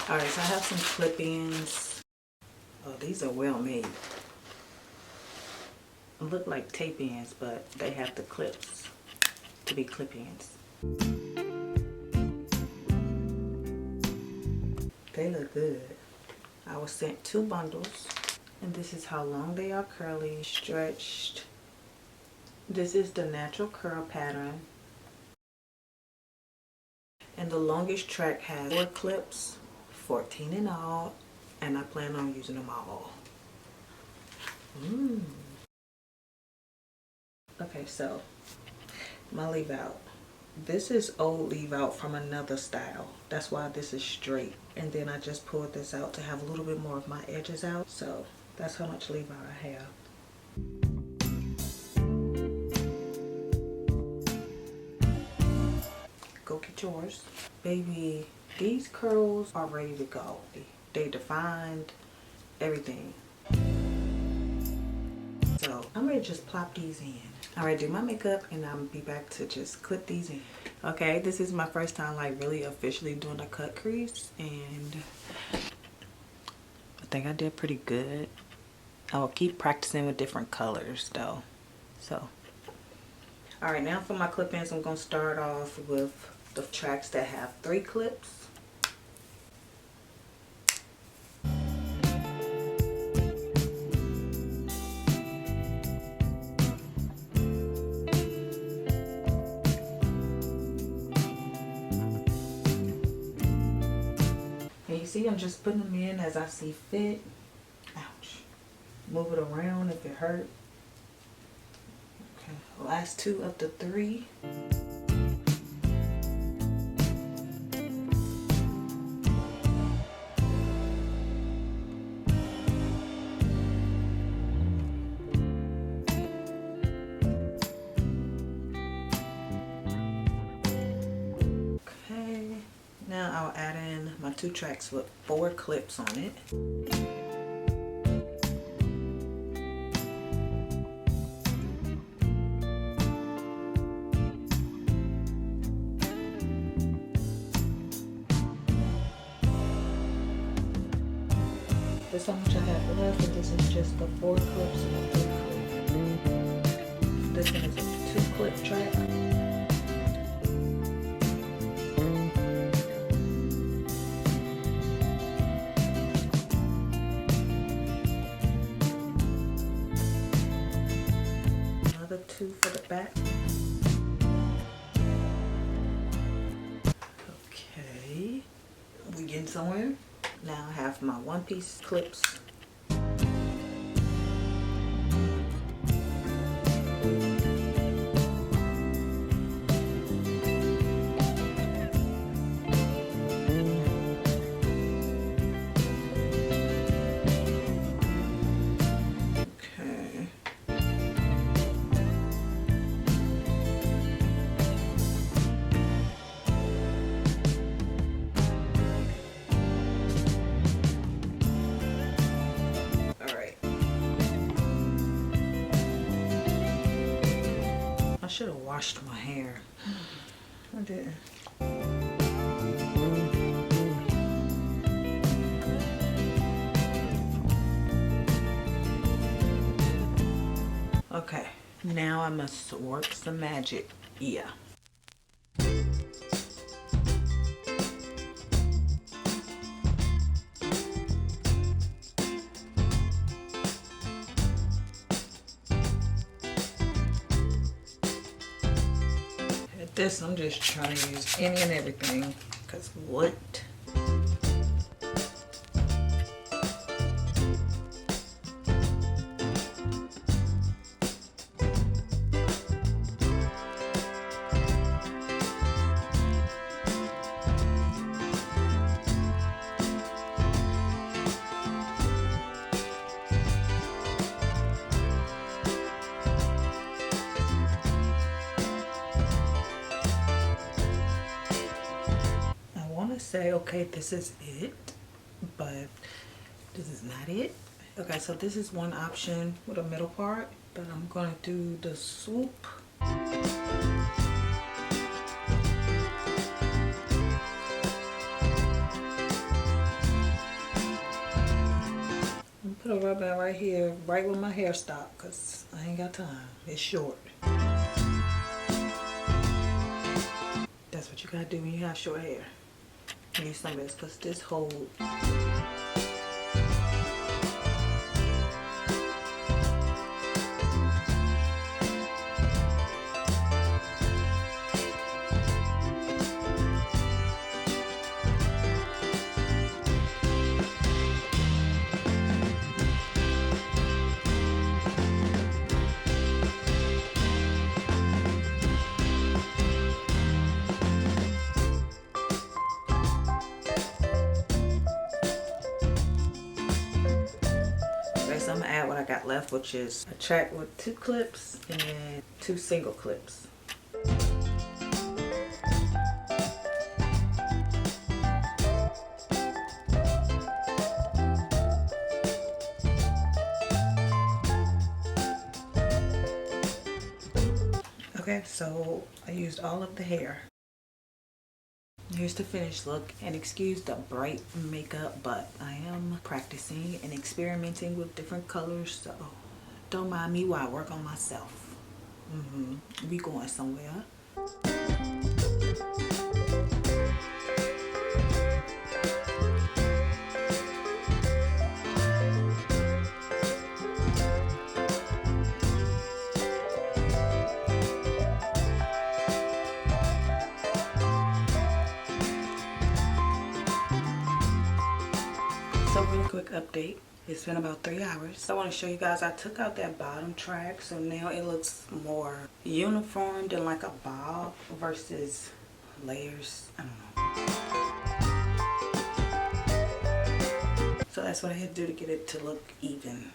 Alright, so I have some clip-ins. Oh, these are well made. They look like tape-ins, but they have the clips to be clip-ins. They look good. I was sent 2 bundles, and this is how long they are curly, stretched. This is the natural curl pattern, and the longest track has 4 clips, 14 in all, and I plan on using them all. Okay, so my leave out. This is old leave out from another style. That's why this is straight. And then I just pulled this out to have a little bit more of my edges out. So that's how much leave out I have. Go get yours. Baby, these curls are ready to go. They defined everything. So I'm ready to just plop these in. Alright, do my makeup and I'll be back to just clip these in. Okay, this is my first time like really officially doing a cut crease, and I think I did pretty good. I'll keep practicing with different colors though. So alright, now for my clip-ins, I'm going to start off with the tracks that have 3 clips. And you see, I'm just putting them in as I see fit. Ouch. Move it around if it hurt. Okay, last 2 of the 3. Now I'll add in my 2 tracks with 4 clips on it. That's how much I have left, and this is just the 4 clips and the 3 clips. This one is a 2 clip track. Another 2 for the back. Okay, we getting somewhere. Now I have my 1-piece clips. I should have washed my hair. I didn't. Okay, now I must work some magic. Yeah. This, I'm just trying to use any and everything, because what? Say, okay, this is it, but this is not it. Okay, so this is one option with a middle part, but I'm gonna do the swoop. Put a rubber band right here, right where my hair stopped, because I ain't got time. It's short. That's what you gotta do when you have short hair. Use some of this, because this holds. So I'm gonna add what I got left, which is a track with 2 clips and then 2 single clips. Okay, so I used all of the hair. Here's the finished look, and excuse the bright makeup, but I am practicing and experimenting with different colors, so don't mind me while I work on myself. We going somewhere. So really quick update. It's been about 3 hours. I want to show you guys I took out that bottom track, so now it looks more uniformed and like a bob versus layers. I don't know. So that's what I had to do to get it to look even.